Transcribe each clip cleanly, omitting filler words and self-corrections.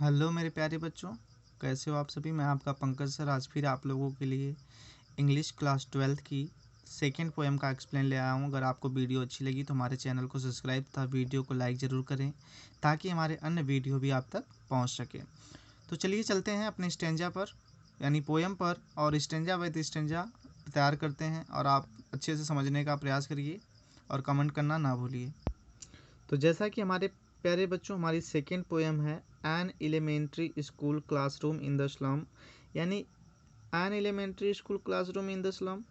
Hello मेरे प्यारे बच्चों, कैसे हो आप सभी। मैं आपका पंकज सर आज फिर आप लोगों के लिए इंग्लिश क्लास 12th की सेकेंड पोएम का एक्सप्लेन ले आया हूँ। अगर आपको वीडियो अच्छी लगी तो हमारे चैनल को सब्सक्राइब तथा वीडियो को लाइक ज़रूर करें ताकि हमारे अन्य वीडियो भी आप तक पहुँच सके। तो चलिए चलते हैं अपने स्टेंजा पर यानी पोएम पर और स्टेंजा बाय स्टेंजा तैयार करते हैं और आप अच्छे से समझने का प्रयास करिए और कमेंट करना ना भूलिए। तो जैसा कि हमारे प्यारे बच्चों हमारी सेकेंड पोएम है an elementary school classroom in the slum, यानी an elementary school classroom in the slum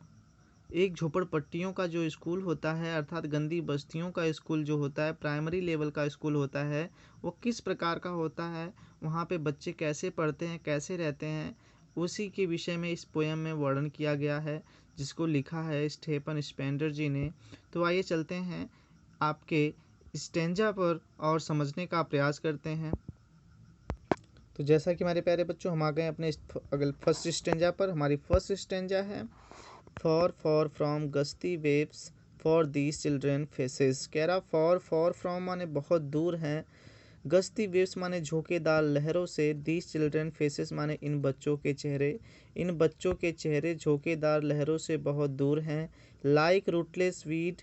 एक झोपड़पट्टियों का जो स्कूल होता है अर्थात गंदी बस्तियों का स्कूल जो होता है, प्राइमरी लेवल का स्कूल होता है, वो किस प्रकार का होता है, वहाँ पे बच्चे कैसे पढ़ते हैं, कैसे रहते हैं, उसी के विषय में इस पोएम में वर्णन किया गया है जिसको लिखा है स्टेफन स्पेंडर जी ने। तो आइए चलते हैं आपके स्टेंजा पर और समझने का प्रयास करते हैं। तो जैसा कि हमारे प्यारे बच्चों हम आ गए अपने अगले फर्स्ट स्टेंजा पर। हमारी फर्स्ट स्टेंजा है फॉर फॉर फ्रॉम गस्ती waves for these children faces. कह रहा फॉर फ्रॉम माने बहुत दूर हैं, गस्ती वेव्स माने झोंकेदार लहरों से, दीज चिल्ड्रेन फेसेस माने इन बच्चों के चेहरे, इन बच्चों के चेहरे झोंकेदार लहरों से बहुत दूर हैं। लाइक रूटलेस वीड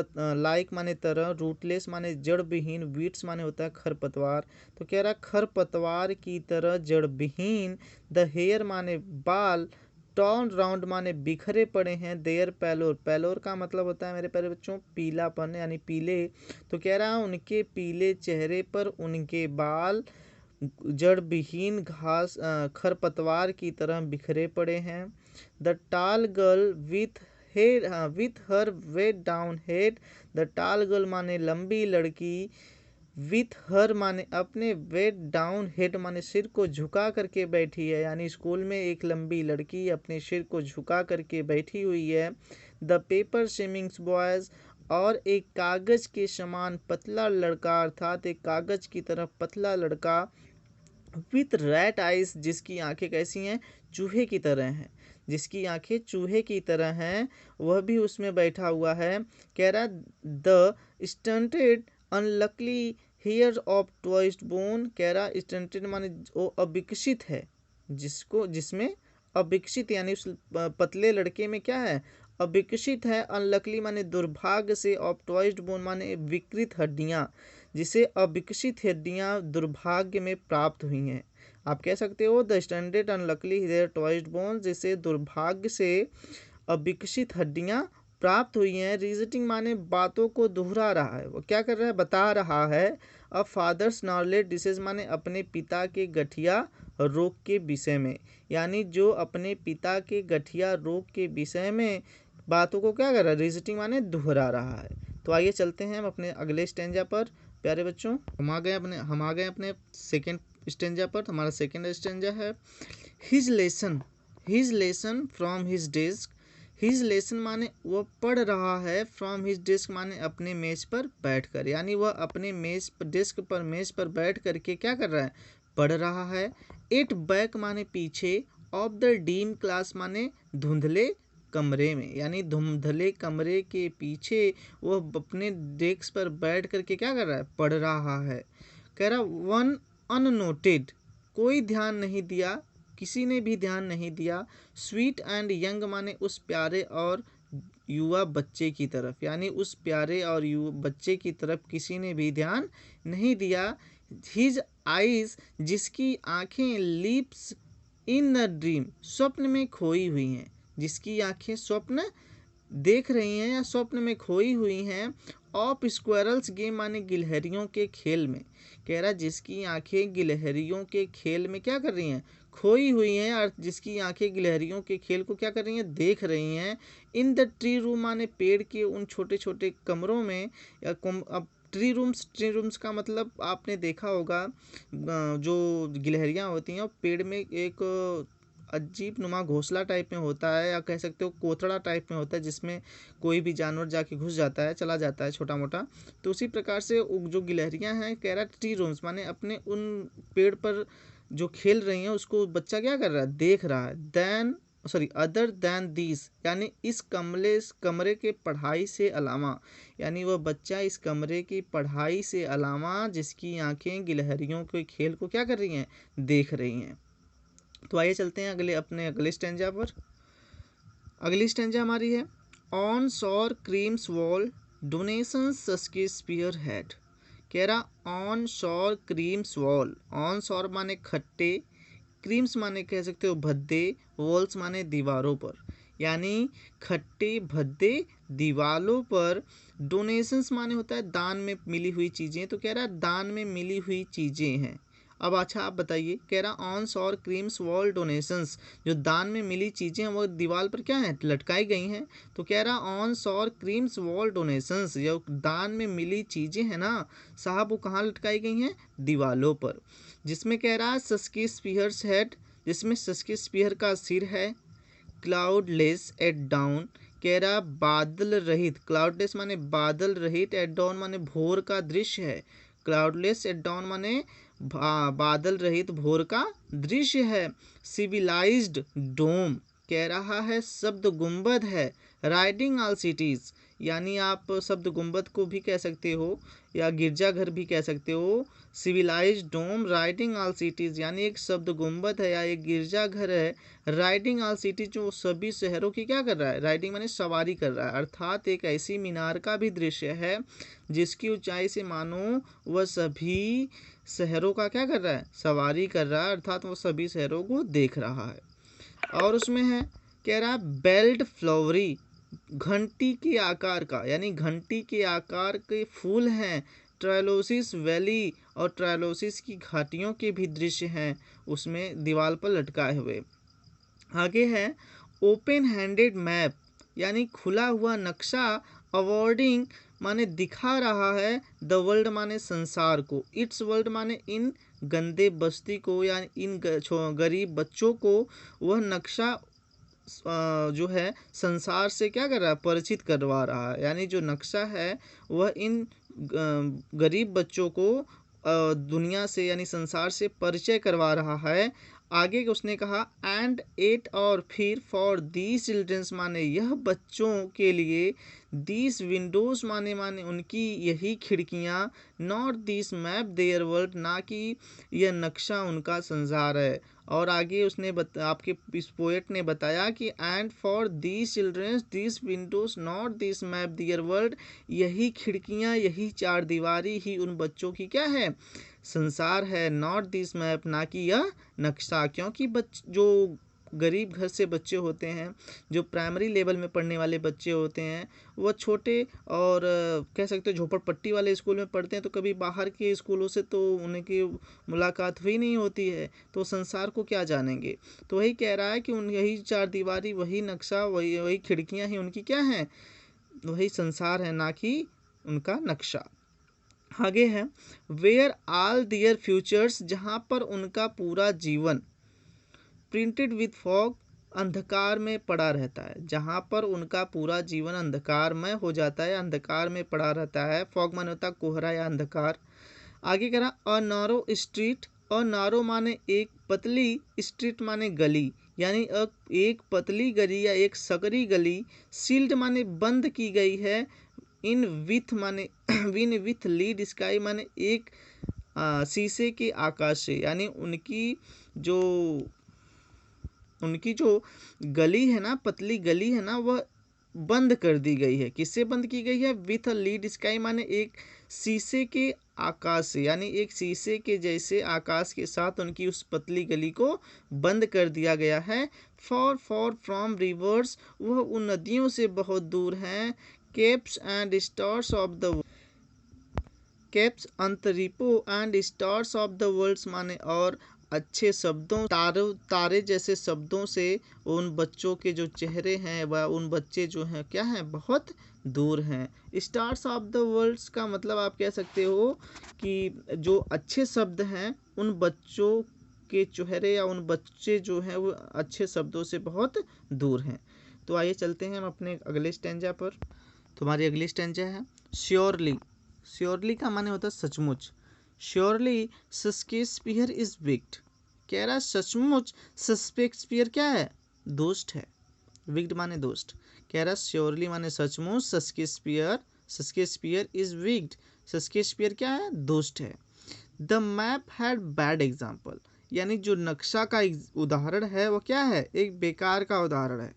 लाइक माने तरह, रूटलेस माने जड़ विहीन, वीड्स माने होता है खरपतवार। तो कह रहा खरपतवार की तरह जड़ विहीन, द हेयर माने बाल, टर्न राउंड माने बिखरे पड़े हैं, देयर पैलोर, पैलोर का मतलब होता है मेरे प्यारे बच्चों पीलापन यानी पीले। तो कह रहा है उनके पीले चेहरे पर उनके बाल जड़ विहीन घास खरपतवार की तरह बिखरे पड़े हैं। The tall girl with her weighed down head, the tall girl माने लंबी लड़की, विथ हर माने अपने, वेट डाउन हेड माने सिर को झुका करके बैठी है, यानी स्कूल में एक लंबी लड़की अपने सिर को झुका करके बैठी हुई है। द पेपर स्विमिंग्स बॉयज, और एक कागज के समान पतला लड़का अर्थात एक कागज की तरह पतला लड़का, विथ रैट आइज जिसकी आंखें कैसी हैं, चूहे की तरह हैं, जिसकी आंखें चूहे की तरह हैं, वह भी उसमें बैठा हुआ है। कह रहा the stunted unluckily heir of twisted bone, कह रहा स्टंटेड माने वो अविकसित है, जिसमें अविकसित यानी उस पतले लड़के में क्या है, अविकसित है। अनलकली माने दुर्भाग्य से, ऑफ ट्वाइस्ड बोन माने विकृत हड्डियां, जिसे अविकसित हड्डियां दुर्भाग्य में प्राप्त हुई हैं। आप कह सकते हो the standard unluckily heir twisted bone, जिसे दुर्भाग्य से अविकसित हड्डियां प्राप्त हुई हैं। रिजिटिंग माने बातों को दोहरा रहा है, वो क्या कर रहा है, बता रहा है। अ फादर्स नॉलेज डिसीज माने अपने पिता के गठिया रोग के विषय में, यानी जो अपने पिता के गठिया रोग के विषय में बातों को क्या कर रहा है, रिजिटिंग माने दोहरा रहा है। तो आइए चलते हैं हम अपने अगले स्टेंजा पर। प्यारे बच्चों हम आ गए अपने सेकेंड स्टेंजा पर। हमारा सेकेंड स्टेंजा है his lesson from his desk, his lesson माने वह पढ़ रहा है, फ्रॉम हिज डेस्क माने अपने मेज पर बैठकर, यानी वह अपने मेज पर बैठ करके क्या कर रहा है, पढ़ रहा है। एट बैक माने पीछे, ऑफ द डीम क्लास माने धुंधले कमरे में, यानी धुंधले कमरे के पीछे वह अपने डेस्क पर बैठ करके क्या कर रहा है, पढ़ रहा है। कह रहा वन अननोटेड, कोई ध्यान नहीं दिया, किसी ने भी ध्यान नहीं दिया। स्वीट एंड यंग माने उस प्यारे और युवा बच्चे की तरफ, यानी उस प्यारे और युवा बच्चे की तरफ किसी ने भी ध्यान नहीं दिया। हिज आईज जिसकी आंखें, लिप्स इन अ ड्रीम स्वप्न में खोई हुई हैं, जिसकी आंखें स्वप्न देख रही हैं या स्वप्न में खोई हुई हैं। ऑफ स्क्वायरल्स गेम माने गिलहरियों के खेल में, कह रहा जिसकी आंखें गिलहरियों के खेल में क्या कर रही हैं, खोई हुई हैं, और जिसकी आंखें गिलहरियों के खेल को क्या कर रही हैं, देख रही हैं। इन द ट्री रूम माने पेड़ के उन छोटे छोटे कमरों में, या अब ट्री रूम्स का मतलब आपने देखा होगा जो गिलहरियाँ होती हैं पेड़ में एक अजीब नुमा घोंसला टाइप में होता है, या कह सकते हो कोतड़ा टाइप में होता है, जिसमें कोई भी जानवर जाके घुस जाता है, चला जाता है छोटा मोटा। तो उसी प्रकार से जो गिलहरियां हैं, कह रहा ट्री रूम्स माने अपने उन पेड़ पर जो खेल रही हैं उसको बच्चा क्या कर रहा है, देख रहा है। देन अदर देन दिस, यानी इस कमरे के पढ़ाई से अलावा, यानी वह बच्चा इस कमरे की पढ़ाई से अलावा जिसकी आंखें गिलहरियों के खेल को क्या कर रही हैं, देख रही हैं। तो आइए चलते हैं अगले स्टेंजा पर। अगली स्टेंजा हमारी है on sour creams wall donations Shakespeare head. कह रहा on sour creams wall, on sour माने खट्टे, क्रीम्स माने कह सकते हो भद्दे, वॉल्स माने दीवारों पर, यानी खट्टे भद्दे दीवारों पर, डोनेशंस माने होता है दान में मिली हुई चीज़ें, तो कह रहा है दान में मिली हुई चीज़ें हैं। अब अच्छा आप बताइए, कह रहा on sour creams wall donations, जो दान में मिली चीज़ें हैं वो दीवार पर क्या है, लटकाई गई हैं। तो कह रहा on sour creams wall donations, जो दान में मिली चीज़ें हैं ना साहब, वो कहाँ लटकाई गई हैं, दीवारों पर। जिसमें कह रहा है शेक्सपियर्स हेड, जिसमें शेक्सपियर का सिर है। क्लाउडलेस एट डाउन, कह रहा बादल रहित, क्लाउडलेस माने बादल रहित, एट डाउन माने भोर का दृश्य है। क्लाउडलेस एट डाउन माने बादल रहित भोर का दृश्य है। सिविलाइज्ड डोम, कह रहा है शब्द गुंबद है। राइडिंग ऑल सिटीज, यानी आप शब्द गुंबद को भी कह सकते हो या गिरजाघर भी कह सकते हो। सिविलाइज्ड डोम राइडिंग ऑल सिटीज, यानी एक शब्द गुंबद है या एक गिरजाघर है। राइडिंग ऑल सिटीज, जो सभी शहरों की क्या कर रहा है, राइडिंग माने सवारी कर रहा है, अर्थात एक ऐसी मीनार का भी दृश्य है जिसकी ऊंचाई से मानो वह सभी शहरों का क्या कर रहा है, सवारी कर रहा है, अर्थात वो सभी शहरों को देख रहा है। और उसमें है कह रहा है बेल्ट फ्लावरी, घंटी के आकार का, यानी घंटी के आकार के फूल हैं। ट्रायलोसिस वैली, और ट्रायलोसिस की घाटियों के भी दृश्य हैं उसमें दीवार पर लटकाए हुए। आगे है ओपन हैंडेड मैप, यानी खुला हुआ नक्शा। अवॉर्डिंग माने दिखा रहा है, द वर्ल्ड माने संसार को, इट्स वर्ल्ड माने इन गंदे बस्ती को या इन गरीब बच्चों को वह नक्शा जो है संसार से क्या कर रहा है, परिचित करवा रहा है। यानी जो नक्शा है वह इन गरीब बच्चों को दुनिया से यानी संसार से परिचय करवा रहा है। आगे उसने कहा एंड एट, और फिर फॉर दीज चिल्ड्रंस माने यह बच्चों के लिए, दीज विंडोज माने उनकी यही खिड़कियाँ, not this map their world, ना कि यह नक्शा उनका संसार है। और आगे उसने आपके इस पोएट ने बताया कि and for these children's these windows not this map their world, यही खिड़कियाँ यही चार दीवारी ही उन बच्चों की क्या है, संसार है। नॉट दिस मैप, ना कि यह नक्शा, क्योंकि जो गरीब घर से बच्चे होते हैं, जो प्राइमरी लेवल में पढ़ने वाले बच्चे होते हैं, वह छोटे और कह सकते हो झोपड़पट्टी वाले स्कूल में पढ़ते हैं, तो कभी बाहर के स्कूलों से तो उनकी मुलाकात हुई नहीं होती है, तो संसार को क्या जानेंगे। तो वही कह रहा है कि उन यही चार दीवारी वही नक्शा वही खिड़कियाँ ही उनकी क्या हैं, वही संसार है, ना कि उनका नक्शा। आगे है वेयर ऑल दियर फ्यूचर्स, जहाँ पर उनका पूरा जीवन, प्रिंटेड विथ फॉग, अंधकार में पड़ा रहता है, जहाँ पर उनका पूरा जीवन अंधकारमय हो जाता है, अंधकार में पड़ा रहता है। फॉग माने होता है कोहरा या अंधकार। आगे कह रहा अ नारो स्ट्रीट, अ नारो माने एक पतली, स्ट्रीट माने गली, यानी एक पतली गली या एक सकरी गली। सील्ड माने बंद की गई है। इन विथ माने विन विथ लीड स्काई माने एक शीशे के आकाश से, यानी उनकी जो गली है ना, पतली गली है ना, वह बंद कर दी गई है। किससे बंद की गई है, विथ अ लीड स्काई माने एक शीशे के आकाश से, यानी एक शीशे के जैसे आकाश के साथ उनकी उस पतली गली को बंद कर दिया गया है। फॉर फ्रॉम रिवर्स, वह उन नदियों से बहुत दूर हैं। Capes and stars of the capes अंतरिपो and stars of the worlds माने और अच्छे शब्दों, तारे जैसे शब्दों से उन बच्चों के जो चेहरे हैं वह उन बच्चे जो हैं क्या हैं, बहुत दूर हैं। स्टार्स ऑफ द वर्ल्ड्स का मतलब आप कह सकते हो कि जो अच्छे शब्द हैं उन बच्चों के चेहरे या उन बच्चे जो हैं वो अच्छे शब्दों से बहुत दूर हैं। तो आइए चलते हैं हम अपने अगले स्टेंजा पर। तुम्हारी अगली स्टेंजा है श्योरली। श्योरली का माने होता है सचमुच। श्योरली शेक्सपियर इज विक्ड, कह रहा है सचमुच शेक्सपियर क्या है, दोस्त है, विक्ड माने दोस्त। कह रहा श्योरली माने सचमुच, शेक्सपियर इज विक्ड, शेक्सपियर क्या है, दोस्त है। The map had bad example, यानी जो नक्शा का उदाहरण है वो क्या है, एक बेकार का उदाहरण है।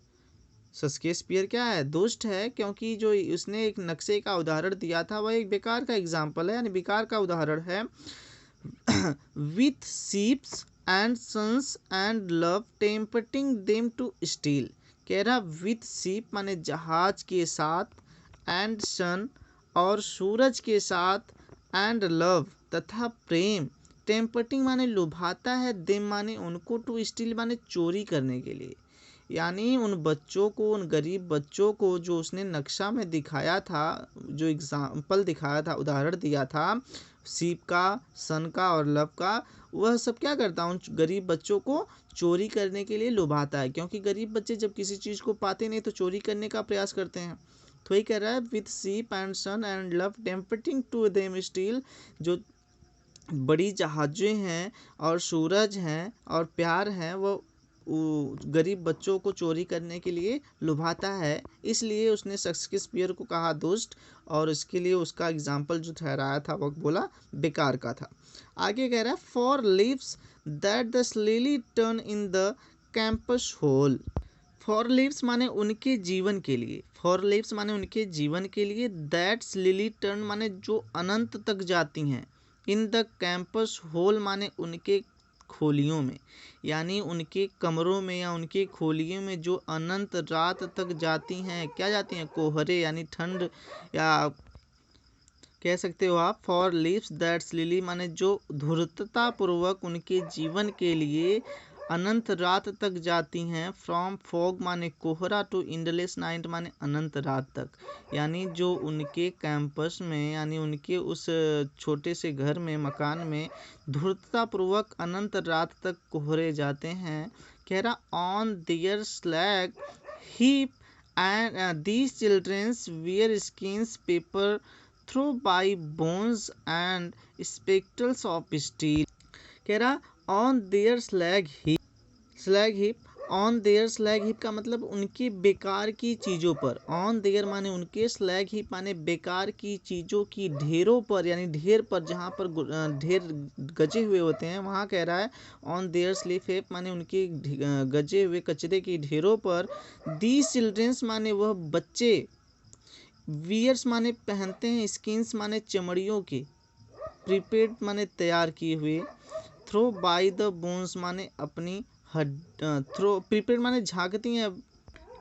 शेक्सपियर क्या है, दोस्त है, क्योंकि जो उसने एक नक्शे का उदाहरण दिया था वह एक बेकार का एग्जाम्पल है, यानी बेकार का उदाहरण है। With ships and suns and love tempting them to steal, कह रहा विथ शिप माने जहाज के साथ, एंड सन और सूरज के साथ, एंड लव तथा प्रेम, टेम्पटिंग माने लुभाता है, देम माने उनको, टू स्टील माने चोरी करने के लिए। यानी उन बच्चों को, उन गरीब बच्चों को जो उसने नक्शा में दिखाया था, जो एग्जाम्पल दिखाया था, उदाहरण दिया था सीप का, सन का और लव का, वह सब क्या करता है, उन गरीब बच्चों को चोरी करने के लिए लुभाता है, क्योंकि गरीब बच्चे जब किसी चीज़ को पाते नहीं तो चोरी करने का प्रयास करते हैं। तो ही कह रहा है with ship and sun and love tempting to them steal, जो बड़ी जहाजें हैं और सूरज हैं और प्यार हैं, वो गरीब बच्चों को चोरी करने के लिए लुभाता है, इसलिए उसने शेक्सपियर को कहा दोस्त, और इसके लिए उसका एग्जाम्पल जो ठहराया था वो बोला बेकार का था। आगे कह रहा है for lives that the slyly turn in the campus hole, for lives माने उनके जीवन के लिए, फॉर लीव्स माने उनके जीवन के लिए, दैट स्लीली टर्न माने जो अनंत तक जाती हैं, इन द कैंपस होल माने उनके खोलियों में, यानी उनके कमरों में या उनके खोलियों में जो अनंत रात तक जाती हैं, क्या जाती हैं, कोहरे यानी ठंड, या कह सकते हो आप फॉर लिव्स दैट्स लिली माने जो धूर्तता पूर्वक उनके जीवन के लिए अनंत रात तक जाती हैं, फ्रॉम फॉग माने कोहरा टू इंडलेस नाइट माने अनंत रात तक, यानी जो उनके कैंपस में, यानी उनके उस छोटे से घर में, मकान में धूर्तता पूर्वक अनंत रात तक कोहरे जाते हैं। कह रहा on their slag heap and these children's wear skins paper through by bones and spectacles of steel, कह रहा on their slag heap, on their slag heap का मतलब उनकी बेकार की चीज़ों पर, ऑन देयर माने उनके, स्लैग हिप माने बेकार की चीज़ों की ढेरों पर, यानी ढेर पर, जहाँ पर ढेर गजे हुए होते हैं वहाँ कह रहा है ऑन देयर स्लीप हिप माने उनके गजे हुए कचरे की ढेरों पर, दीज चिल्ड्रंस माने वह बच्चे, वियर्स माने पहनते हैं, स्किन्स माने चमड़ियों के, प्रिपेड माने तैयार किए हुए, थ्रो बाय द बोन्स माने अपनी थ्रो, प्रिपेड माने झांकती हैं।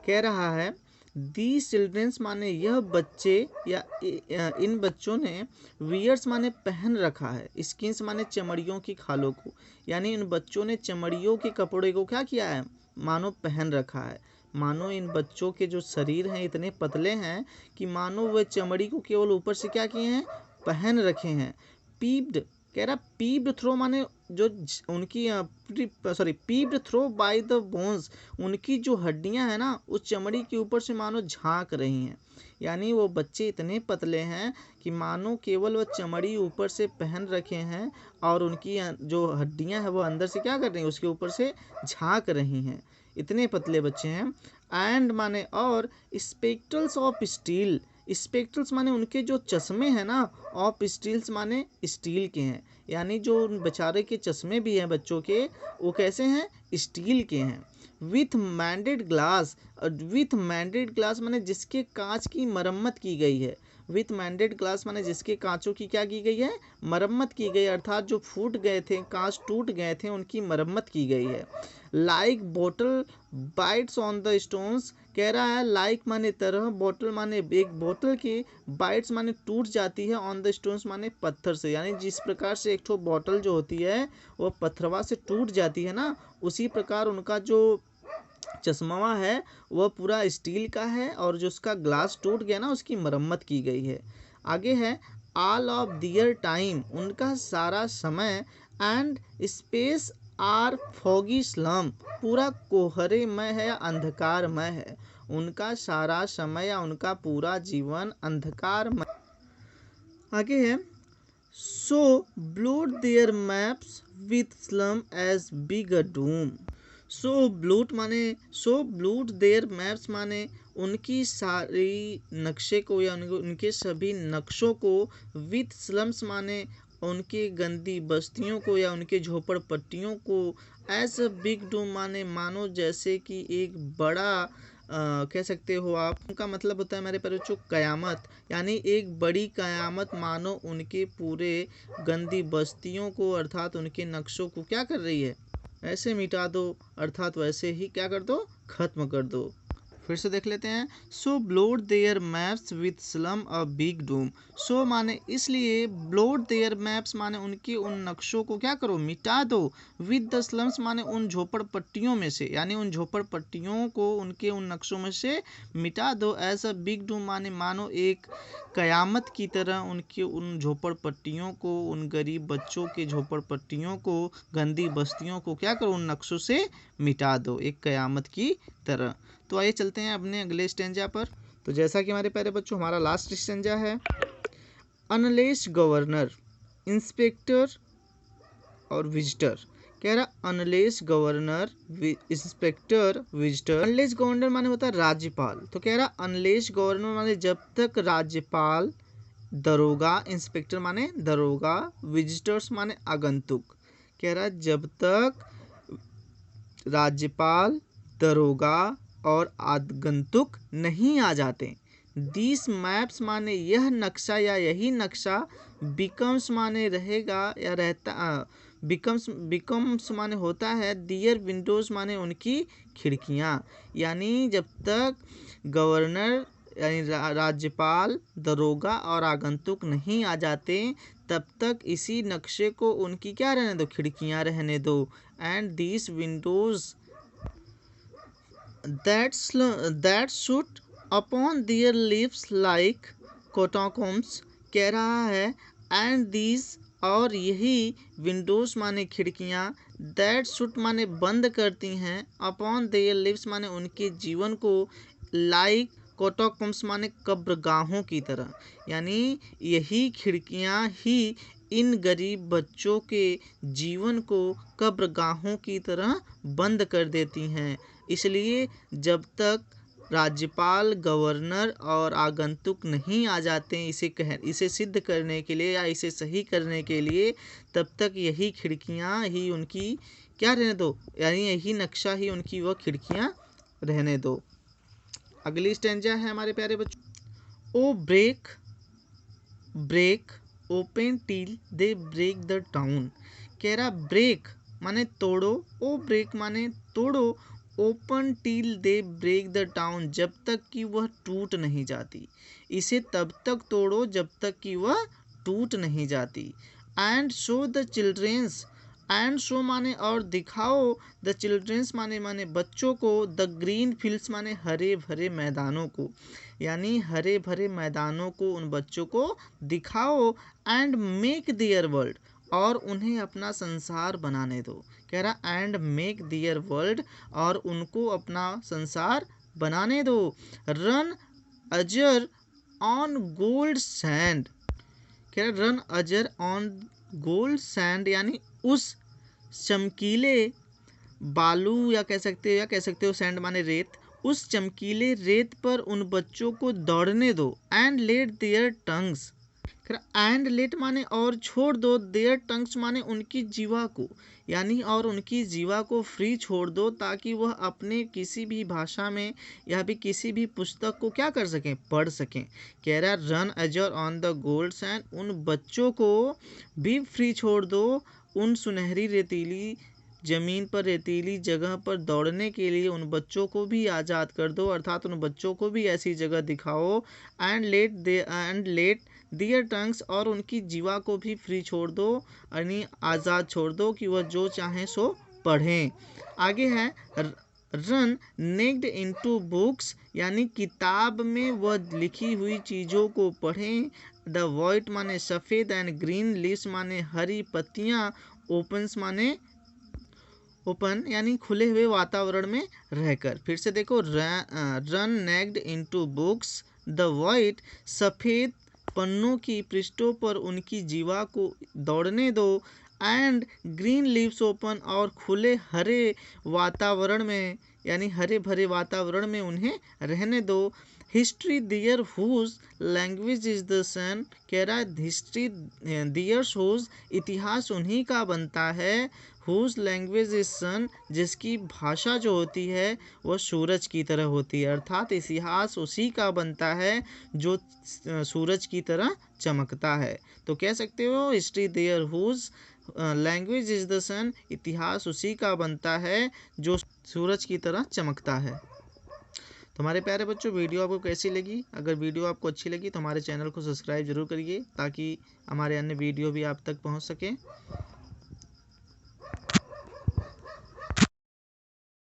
कह रहा है दीज चिल्ड्रंस माने यह बच्चे या इन बच्चों ने, वियर्स माने पहन रखा है, स्किन्स माने चमड़ियों की खालों को, यानी इन बच्चों ने चमड़ियों के कपड़े को क्या किया है, मानो पहन रखा है, मानो इन बच्चों के जो शरीर हैं इतने पतले हैं कि मानो वे चमड़ी को केवल ऊपर से क्या किए हैं, पहन रखे हैं। पीप्ड, कह रहा पीप्ड थ्रो माने जो उनकी peeped through by the bones, उनकी जो हड्डियां हैं ना उस चमड़ी के ऊपर से मानो झांक रही हैं, यानी वो बच्चे इतने पतले हैं कि मानो केवल वो चमड़ी ऊपर से पहन रखे हैं और उनकी जो हड्डियां हैं वो अंदर से क्या कर रही हैं, उसके ऊपर से झांक रही हैं, इतने पतले बच्चे हैं। एंड माने और, स्पेक्टल्स ऑफ स्टील, स्पेक्टल्स माने उनके जो चश्मे हैं ना, ऑफ स्टील्स माने स्टील के हैं, यानी जो उन बेचारे के चश्मे भी हैं बच्चों के, वो कैसे हैं, स्टील के हैं। विथ मैंडेड ग्लास, विथ मैंडेड ग्लास माने जिसके कांच की मरम्मत की गई है, विथ मैंडेड ग्लास माने जिसके कांचों की क्या की गई है, मरम्मत की गई, अर्थात जो फूट गए थे, कांच टूट गए थे, उनकी मरम्मत की गई है। Like bottle bytes on the stones, कह रहा है लाइक माने तरह, बोतल माने एक बोतल की, बाइट्स माने टूट जाती है, ऑन द स्टोन्स माने पत्थर से, यानी जिस प्रकार से एक ठो बोतल जो होती है वो पत्थरवा से टूट जाती है ना, उसी प्रकार उनका जो चश्मा है वह पूरा स्टील का है और जो उसका ग्लास टूट गया ना उसकी मरम्मत की गई है। आगे है ऑल ऑफ दियर टाइम, उनका सारा समय, and space are foggy slum, पूरा कोहरेमय है या अंधकारमय है, उनका सारा समय या उनका पूरा जीवन अंधकारमय। आगे है so blot their maps with slum as big a doom, so blot their maps माने उनकी सारी नक्शे को या उनके सभी नक्शों को, विथ स्लम्स माने उनके गंदी बस्तियों को या उनके झोपड़पट्टियों को, एज अ बिग डूम माने मानो जैसे कि एक बड़ा कह सकते हो आप। उनका मतलब होता है मेरे बच्चों कयामत, यानी एक बड़ी कयामत मानो उनके पूरे गंदी बस्तियों को अर्थात उनके नक्शों को क्या कर रही है, ऐसे मिटा दो, अर्थात वैसे ही क्या कर दो, खत्म कर दो। फिर से देख लेते हैं। So blot their maps with slum a big doom. So माने इसलिए, ब्लोड देयर मैप्स माने उनके उन नक्शों को क्या करो, मिटा दो, विद द स्लम्स माने उन झोपड़पट्टियों में से, यानी उन झोपड़पट्टियों को उनके उन नक्शों में से मिटा दो, एज अ बिग डूम माने मानो एक कयामत की तरह उनके उन झोपड़पट्टियों को, उन गरीब बच्चों के झोपड़पट्टियों को, गंदी बस्तियों को क्या करो, उन नक्शों से मिटा दो, एक कयामत की तरह। तो आइए चलते हैं अपने अगले स्टेंजा पर। तो जैसा कि हमारे प्यारे बच्चों हमारा लास्ट स्टेंजा है, अनलेस गवर्नर, इंस्पेक्टर और विजिटर। कह रहा unless governor, inspector, visitor. Unless governor माने होता है राज्यपाल, तो कह रहा अनलेस गवर्नर माने जब तक राज्यपाल, दरोगा, इंस्पेक्टर माने दरोगा, विजिटर्स माने आगंतुक। कह रहा जब तक राज्यपाल, दरोगा और आगंतुक नहीं आ जाते। दिस मैप्स माने यह नक्शा या यही नक्शा, बिकम्स माने रहेगा या रहता, बिकम्स माने होता है, दियर विंडोज माने उनकी खिड़कियां। यानी जब तक गवर्नर यानी राज्यपाल, दरोगा और आगंतुक नहीं आ जाते, तब तक इसी नक्शे को उनकी क्या रहने दो, खिड़कियां रहने दो। And this Windows that shoot upon their lips like catacombs। कह रहा है एंड these और यही विंडोज माने खिड़कियां, दैट शुट माने बंद करती हैं, अपॉन देयर लिप्स माने उनके जीवन को, लाइक कोटोकम्स माने कब्रगाहों की तरह। यानी यही खिड़कियां ही इन गरीब बच्चों के जीवन को कब्रगाहों की तरह बंद कर देती हैं। इसलिए जब तक राज्यपाल, गवर्नर और आगंतुक नहीं आ जाते इसे सिद्ध करने के लिए या इसे सही करने के लिए, तब तक यही खिड़कियां ही उनकी क्या रहने दो, यानी यही नक्शा ही उनकी वह खिड़कियां रहने दो। अगली स्टेंजा है हमारे प्यारे बच्चों, O break open till they break the town. कह रहा ब्रेक माने तोड़ो, ओ ब्रेक माने तोड़ो, open till they break the town जब तक कि वह टूट नहीं जाती। इसे तब तक तोड़ो जब तक कि वह टूट नहीं जाती। And show the children's, and show माने और दिखाओ, द चिल्ड्रेंस माने बच्चों को, द ग्रीन फील्ड्स माने हरे भरे मैदानों को, यानी हरे भरे मैदानों को उन बच्चों को दिखाओ। एंड मेक देयर वर्ल्ड, और उन्हें अपना संसार बनाने दो। कह रहा एंड मेक देयर वर्ल्ड, और उनको अपना संसार बनाने दो। रन अजर ऑन गोल्ड सैंड। कह रहा रन अजर ऑन गोल्ड सैंड, यानी उस चमकीले बालू या कह सकते हो सैंड माने रेत, उस चमकीले रेत पर उन बच्चों को दौड़ने दो। And let their tongues, and let माने और छोड़ दो, देयर टंग्स माने उनकी जीवा को, यानी और उनकी जीवा को फ्री छोड़ दो, ताकि वह अपने किसी भी भाषा में या भी किसी भी पुस्तक को क्या कर सकें, पढ़ सकें। कह रहा रन अजर ऑन द गोल्ड सैंड, उन बच्चों को भी फ्री छोड़ दो, उन सुनहरी रेतीली जमीन पर, रेतीली जगह पर दौड़ने के लिए उन बच्चों को भी आज़ाद कर दो, अर्थात उन बच्चों को भी ऐसी जगह दिखाओ। एंड लेट दियर टंग्स, और उनकी जीवा को भी फ्री छोड़ दो, यानी आज़ाद छोड़ दो कि वह जो चाहें सो पढ़ें। आगे है रन नेक्ड इनटू बुक्स, यानी किताब में वह लिखी हुई चीज़ों को पढ़ें। द वाइट माने सफ़ेद, एंड ग्रीन लीव्स माने हरी पत्तियाँ, ओपन्स माने ओपन यानी खुले हुए वातावरण में रहकर। फिर से देखो, run naked into books, the white सफ़ेद पन्नों की पृष्ठों पर उनकी जीवा को दौड़ने दो। एंड ग्रीन लीव्स ओपन, और खुले हरे वातावरण में यानी हरे भरे वातावरण में उन्हें रहने दो। History their whose language is the sun, कह रहा है हिस्ट्री दियर्स हुज, इतिहास उन्हीं का बनता है, हुज लैंग्वेज इज सन, जिसकी भाषा जो होती है वह सूरज की तरह होती है, अर्थात इतिहास उसी का बनता है जो सूरज की तरह चमकता है। तो कह सकते हो history their whose language is the sun, इतिहास उसी का बनता है जो सूरज की तरह चमकता है। तो हमारे प्यारे बच्चों, वीडियो आपको कैसी लगी? अगर वीडियो आपको अच्छी लगी तो हमारे चैनल को सब्सक्राइब जरूर करिए ताकि हमारे अन्य वीडियो भी आप तक पहुंच सकें।